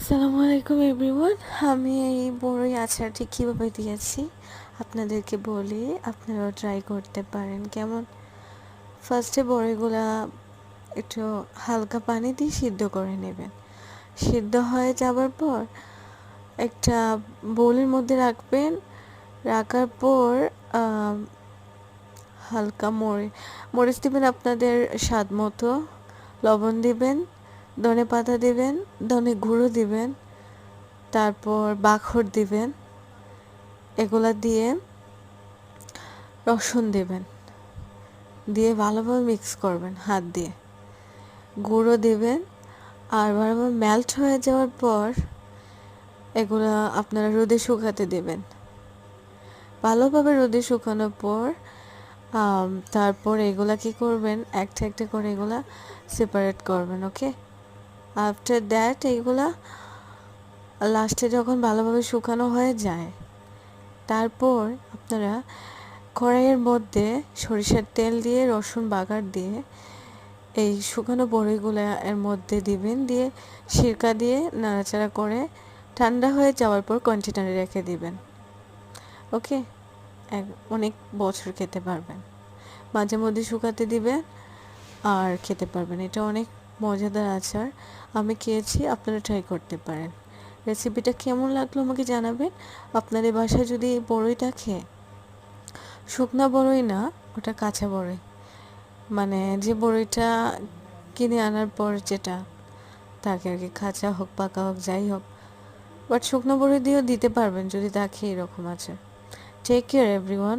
আসসালামু আলাইকুম এভরিওয়ান। আমি এই বড়ই আচারটি কীভাবে দিয়েছি আপনাদেরকে বলি, আপনারাও ট্রাই করতে পারেন। কেমন, ফার্স্টে বড়িগুলা একটু হালকা পানি দিয়ে সিদ্ধ করে নেবেন। সিদ্ধ হয়ে যাবার পর একটা বোলের মধ্যে রাখবেন। রাখার পর হালকা মরিচ দিবেন আপনাদের স্বাদ মতো, লবণ দিবেন, ধনে পাতা দিবেন, ধনে গুঁড়ো দিবেন, তারপর বাখর দিবেন। এগুলা দিয়ে রসুন দেবেন, দিয়ে ভালোভাবে মিক্স করবেন হাত দিয়ে, গুঁড়ো দিবেন। আর ভালোভাবে মেল্ট হয়ে যাওয়ার পর এগুলা আপনারা রোদে শুকাতে দেবেন। ভালোভাবে রোদে শুকানোর পর তারপর এগুলা কি করবেন, একটা একটা করে এগুলা সেপারেট করবেন। ওকে, আফটার দ্যাট এইগুলা লাস্টে যখন ভালোভাবে শুকানো হয়ে যায়, তারপর আপনারা কড়াইয়ের মধ্যে সরিষার তেল দিয়ে রসুন বাগার দিয়ে এই শুকানো বড়িগুলো এর মধ্যে দিবেন, দিয়ে সিরকা দিয়ে নাড়াচাড়া করে ঠান্ডা হয়ে যাওয়ার পর কন্টেনারে রেখে দিবেন। ওকে, অনেক বছর খেতে পারবেন। মাঝে মধ্যে শুকাতে দিবেন আর খেতে পারবেন। এটা অনেক মজাদার আচার, আমি খেয়েছি, আপনারা ট্রাই করতে পারেন। রেসিপিটা কেমন লাগলো আমাকে জানাবেন। আপনাদের বাসায় যদি এই বড়িটা খেয়ে, শুকনা বড়ই না, ওটা কাঁচা বড়ই, মানে যে বড়িটা কিনে আনার পর যেটা থাকে আর কি, কাঁচা হোক পাকা হোক যাই হোক, বাট শুকনো বড়ি দিয়েও দিতে পারবেন যদি থাকে এরকম আছে। Take care everyone.